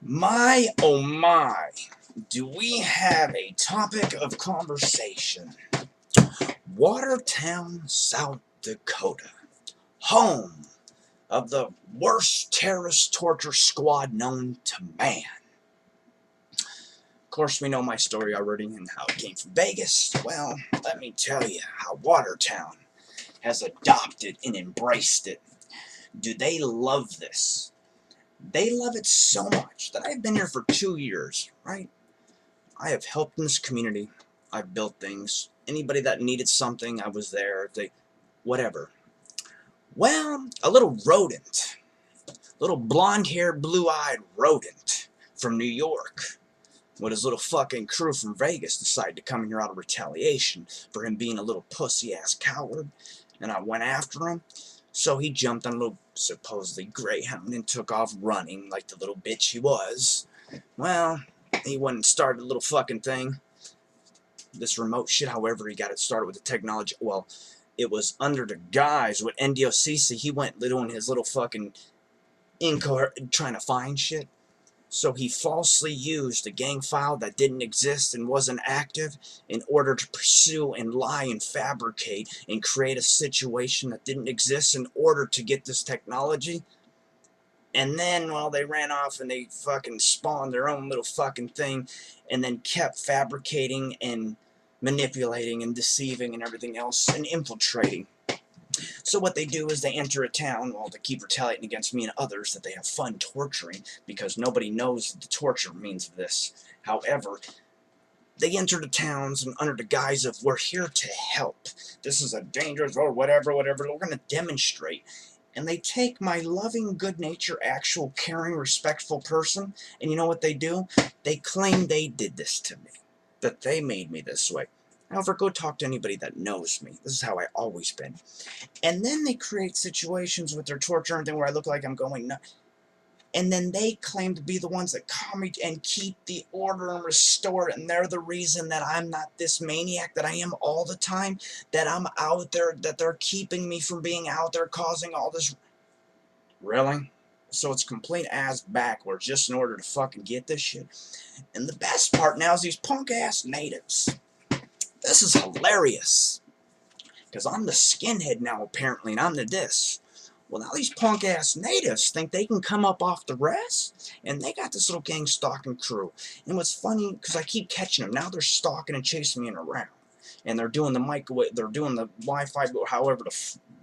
My, oh my, do we have a topic of conversation. Watertown, South Dakota, home of the worst terrorist torture squad known to man. Of course, we know my story already and how it came from Vegas. Well, let me tell you how Watertown has adopted and embraced it. Do they love this? They love it so much that I've been here for 2 years, right? I have helped in this community. I've built things. Anybody that needed something, I was there. Whatever. Well, a little rodent, little blonde-haired, blue-eyed rodent from New York, with his little fucking crew from Vegas, decided to come here out of retaliation for him being a little pussy-ass coward, and I went after him. So he jumped on a little supposedly greyhound and took off running like the little bitch he was. Well, he went and started a little fucking thing. This remote shit, however, he got it started with the technology. Well, it was under the guise with NDOCC. He went doing his little fucking incoherent, trying to find shit. So he falsely used a gang file that didn't exist and wasn't active in order to pursue and lie and fabricate and create a situation that didn't exist in order to get this technology. And then, well, they ran off and they fucking spawned their own little fucking thing and then kept fabricating and manipulating and deceiving and everything else and infiltrating. So what they do is they enter a town, well, to keep retaliating against me and others that they have fun torturing, because nobody knows the torture means of this. However, they enter the towns and under the guise of, we're here to help. This is a dangerous, or whatever, we're going to demonstrate. And they take my loving, good-natured, actual, caring, respectful person, and you know what they do? They claim they did this to me, that they made me this way. However, go talk to anybody that knows me. This is how I always been. And then they create situations with their torture and everything where I look like I'm going nuts. And then they claim to be the ones that calm me and keep the order and restore it. And they're the reason that I'm not this maniac that I am all the time. That I'm out there, that they're keeping me from being out there causing all this. Really? So it's complete ass backwards just in order to fucking get this shit. And the best part now is these punk ass natives. This is hilarious. Because I'm the skinhead now, apparently, and I'm the this. Well, now these punk-ass natives think they can come up off the rest, and they got this little gang stalking crew. And what's funny, because I keep catching them, now they're stalking and chasing me around. And they're doing the microwave, they're doing the Wi-Fi, however,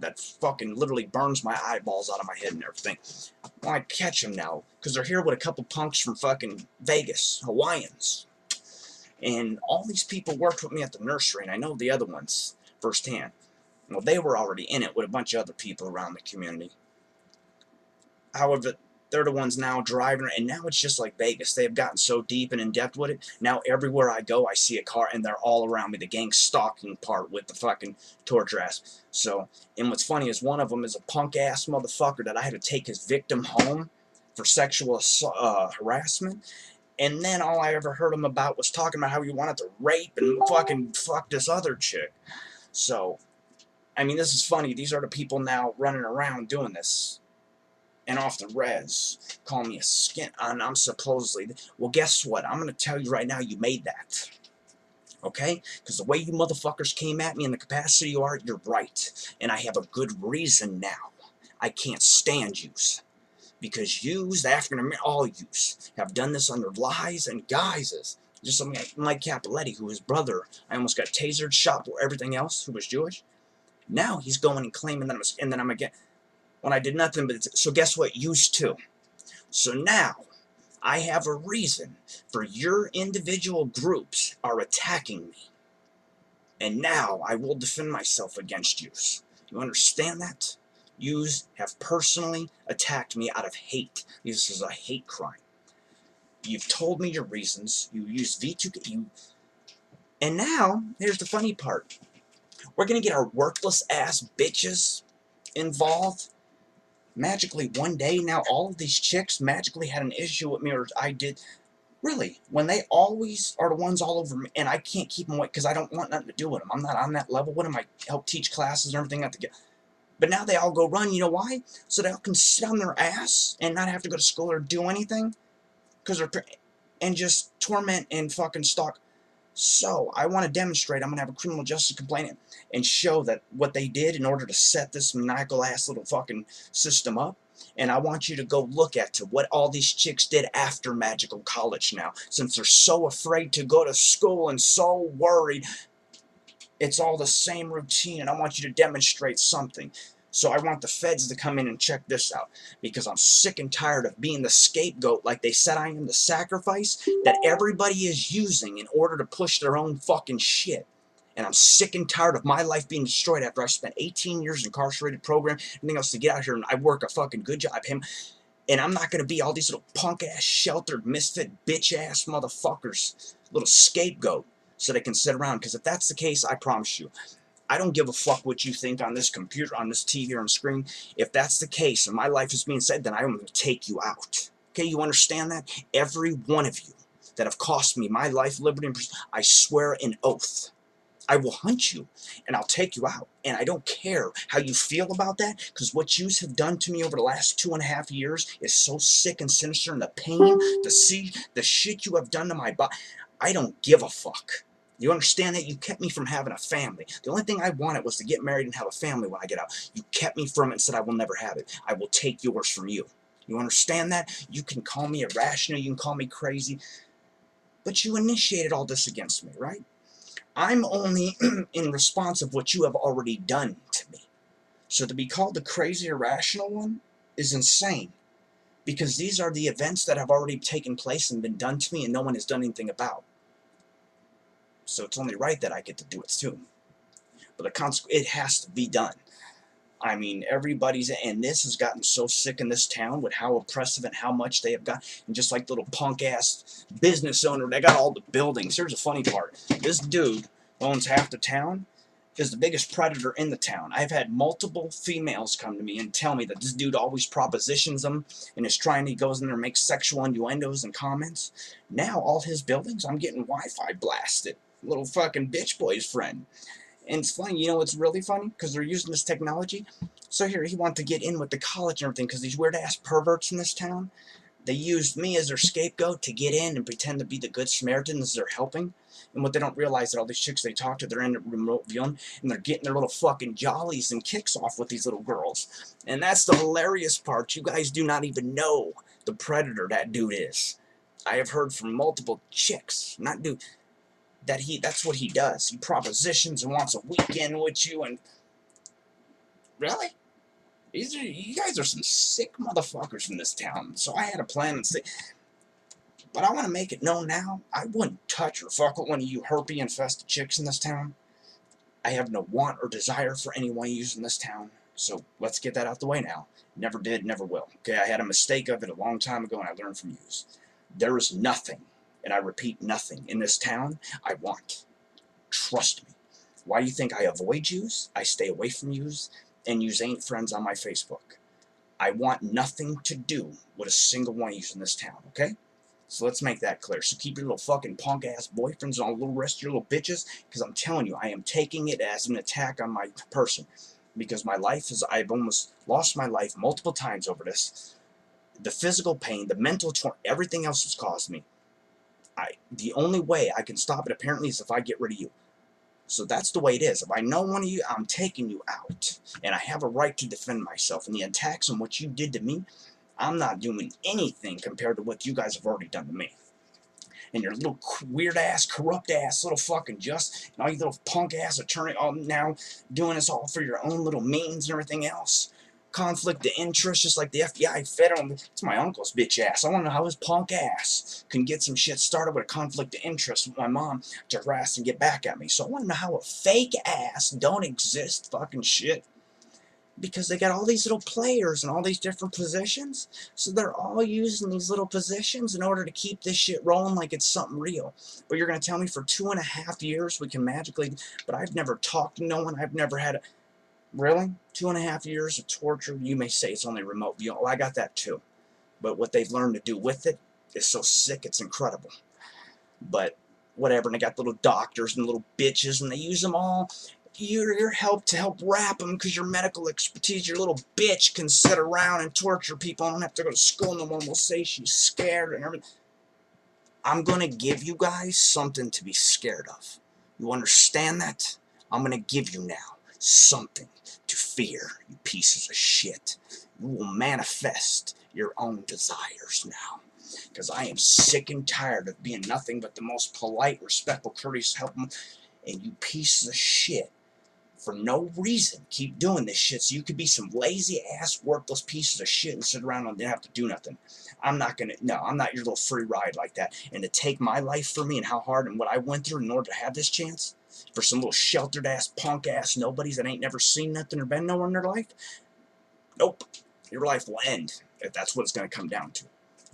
that fucking literally burns my eyeballs out of my head and everything. Well, I catch them now, because they're here with a couple punks from fucking Vegas, Hawaiians. And all these people worked with me at the nursery, and I know the other ones firsthand. Well, they were already in it with a bunch of other people around the community. However, they're the ones now driving, and now it's just like Vegas. They have gotten so deep and in-depth with it. Now everywhere I go, I see a car, and they're all around me. The gang stalking part with the fucking torture ass. So, and what's funny is one of them is a punk-ass motherfucker that I had to take his victim home for sexual harassment. And then all I ever heard him about was talking about how he wanted to rape and fucking fuck this other chick. So, I mean, this is funny. These are the people now running around doing this. And off the res, calling me a skin. And I'm supposedly, well, guess what? I'm going to tell you right now, you made that. Okay? Because the way you motherfuckers came at me in the capacity you are, you're right. And I have a good reason now. I can't stand yous. Because yous, the African-American, all yous, have done this under lies and guises. Just something like Mike Capoletti, who his brother, I almost got tasered, shot, or everything else, who was Jewish. Now he's going and claiming that I'm again, when I did nothing but, so guess what, used to. So now, I have a reason for your individual groups are attacking me. And now, I will defend myself against yous. You understand that? Yous have personally attacked me out of hate. This is a hate crime. You've told me your reasons. You used V2K. And now, here's the funny part. We're going to get our worthless ass bitches involved. Magically, one day, now all of these chicks magically had an issue with me, or I did. Really, when they always are the ones all over me, and I can't keep them away because I don't want nothing to do with them. I'm not on that level with them. I help teach classes and everything at the. But now they all go run. You know why? So they all can sit on their ass and not have to go to school or do anything. because and just torment and fucking stalk. So I want to demonstrate. I'm gonna have a criminal justice complaint and show that what they did in order to set this maniacal ass little fucking system up. And I want you to go look at what all these chicks did after magical college now, since they're so afraid to go to school and so worried. It's all the same routine, and I want you to demonstrate something. So I want the feds to come in and check this out, because I'm sick and tired of being the scapegoat like they said I am, the sacrifice that everybody is using in order to push their own fucking shit. And I'm sick and tired of my life being destroyed after I spent 18 years incarcerated program, anything else to get out here and I work a fucking good job. And I'm not going to be all these little punk-ass, sheltered, misfit, bitch-ass motherfuckers, little scapegoat, so they can sit around. Because if that's the case, I promise you, I don't give a fuck what you think on this computer, on this TV, on screen. If that's the case and my life is being said, then I'm going to take you out. Okay, you understand that? Every one of you that have cost me my life, liberty, and I swear an oath, I will hunt you and I'll take you out. And I don't care how you feel about that, because what you have done to me over the last 2.5 years is so sick and sinister, and the pain, the shit you have done to my body, I don't give a fuck. You understand that? You kept me from having a family. The only thing I wanted was to get married and have a family when I get out. You kept me from it and said I will never have it. I will take yours from you. You understand that? You can call me irrational, you can call me crazy, but you initiated all this against me, right? I'm only in response of what you have already done to me. So to be called the crazy irrational one is insane, because these are the events that have already taken place and been done to me and no one has done anything about. So it's only right that I get to do it too. But it has to be done. I mean, and this has gotten so sick in this town with how oppressive and how much they have got. And just like little punk-ass business owner, they got all the buildings. Here's the funny part. This dude owns half the town, is the biggest predator in the town. I've had multiple females come to me and tell me that this dude always propositions them and he goes in there and makes sexual innuendos and comments. Now, all his buildings, I'm getting Wi-Fi blasted. Little fucking bitch boy's friend. And it's funny, you know what's really funny? Because they're using this technology. So here, he wanted to get in with the college and everything, because these weird-ass perverts in this town, they used me as their scapegoat to get in and pretend to be the good Samaritans they're helping. And what they don't realize, that all these chicks they talk to, they're in remote viewing, and they're getting their little fucking jollies and kicks off with these little girls. And that's the hilarious part. You guys do not even know the predator that dude is. I have heard from multiple chicks, not dude, that's what he does. He propositions and wants a weekend with you, and really? You guys are some sick motherfuckers in this town. So I had a plan and say, but I want to make it known now, I wouldn't touch or fuck with one of you herpy-infested chicks in this town. I have no want or desire for any one of you in this town. So let's get that out the way now. Never did, never will. Okay, I had a mistake of it a long time ago, and I learned from you. There is nothing, and I repeat, nothing in this town I want. Trust me. Why do you think I avoid yous? I stay away from yous, and yous ain't friends on my Facebook. I want nothing to do with a single one of yous in this town, okay? So let's make that clear. So keep your little fucking punk-ass boyfriends and all the little rest of your little bitches, because I'm telling you, I am taking it as an attack on my person. Because my life I've almost lost my life multiple times over this. The physical pain, the mental torment, everything else has caused me. The only way I can stop it, apparently, is if I get rid of you. So that's the way it is. If I know one of you, I'm taking you out. And I have a right to defend myself. And the attacks and what you did to me, I'm not doing anything compared to what you guys have already done to me. And your little weird-ass, corrupt-ass little fucking and all you little punk-ass attorney all now doing this all for your own little means and everything else. Conflict of interest, just like the FBI federal. It's my uncle's bitch ass. I want to know how his punk ass can get some shit started with a conflict of interest with my mom to harass and get back at me. So I want to know how a fake ass don't exist fucking shit. Because they got all these little players in all these different positions. So they're all using these little positions in order to keep this shit rolling like it's something real. But you're going to tell me for 2.5 years we can magically... But I've never talked to no one. I've never had a... Really? 2.5 years of torture? You may say it's only remote viewing. Well, I got that too. But what they've learned to do with it is so sick, it's incredible. But whatever, and they got little doctors and little bitches, and they use them all... Your help to help wrap them, because your medical expertise, your little bitch can sit around and torture people and don't have to go to school no more and will say she's scared and everything. I'm going to give you guys something to be scared of. You understand that? I'm going to give you now something to fear, you pieces of shit. You will manifest your own desires now. Because I am sick and tired of being nothing but the most polite, respectful, courteous, helpful, and you pieces of shit, for no reason, keep doing this shit so you could be some lazy ass worthless pieces of shit and sit around and have to do nothing. I'm not gonna, no, I'm not your little free ride like that. And to take my life from me and how hard and what I went through in order to have this chance for some little sheltered ass punk ass nobodies that ain't never seen nothing or been nowhere in their life, nope, your life will end if that's what it's gonna come down to.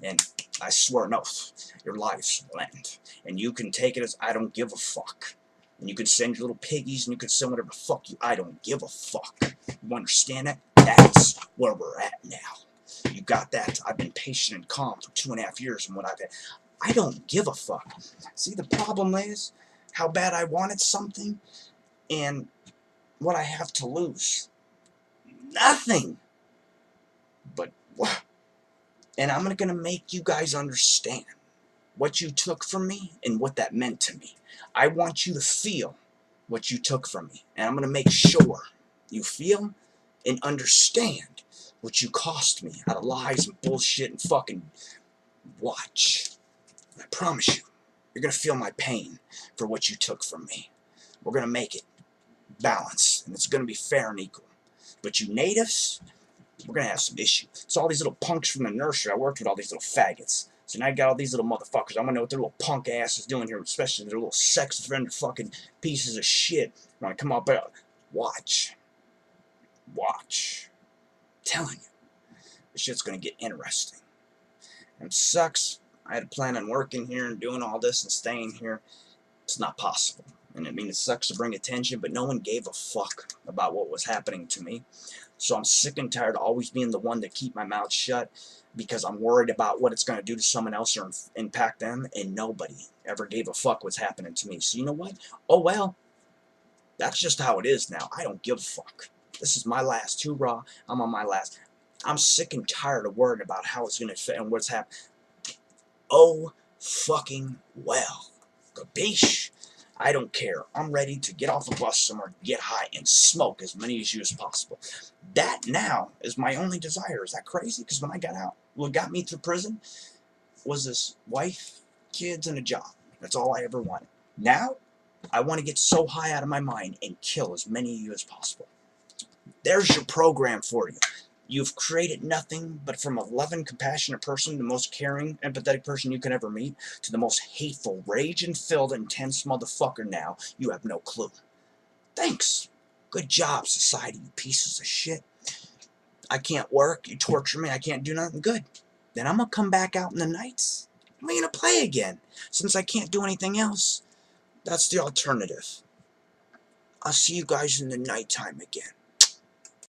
And I swear an oath, your lives will end. And you can take it as I don't give a fuck. And you can send your little piggies, and you can send whatever the fuck you. I don't give a fuck. You understand that? That's where we're at now. You got that? I've been patient and calm for 2.5 years, and what I've had. I don't give a fuck. See, the problem is how bad I wanted something, and what I have to lose. Nothing. But what? And I'm gonna make you guys understand what you took from me and what that meant to me. I want you to feel what you took from me. And I'm going to make sure you feel and understand what you cost me out of lies and bullshit and fucking watch. I promise you, you're going to feel my pain for what you took from me. We're going to make it balanced, and it's going to be fair and equal. But you natives, we're going to have some issues. It's all these little punks from the nursery. I worked with all these little faggots. So now I got all these little motherfuckers. I'm gonna know what their little punk ass is doing here, especially their little sex offender fucking pieces of shit. When I come up out, watch. Watch. I'm telling you, this shit's gonna get interesting. And it sucks. I had a plan on working here and doing all this and staying here. It's not possible. And I mean, it sucks to bring attention, but no one gave a fuck about what was happening to me. So I'm sick and tired of always being the one to keep my mouth shut, because I'm worried about what it's going to do to someone else or impact them, and nobody ever gave a fuck what's happening to me. So you know what? Oh well, that's just how it is now. I don't give a fuck. This is my last hoorah. I'm on my last. I'm sick and tired of worrying about how it's going to fit and what's happening. Oh fucking well. Capiche? I don't care. I'm ready to get off a bus somewhere, get high, and smoke as many as you as possible. That now is my only desire. Is that crazy? Because when I got out, what got me through prison was this wife, kids, and a job. That's all I ever wanted. Now, I want to get so high out of my mind and kill as many of you as possible. There's your program for you. You've created nothing but from a loving, compassionate person, the most caring, empathetic person you can ever meet, to the most hateful, rage-filled, intense motherfucker now. You have no clue. Thanks. Good job, society, you pieces of shit. I can't work. You torture me. I can't do nothing good. Then I'm going to come back out in the nights. I'm going to play again. Since I can't do anything else, that's the alternative. I'll see you guys in the nighttime again.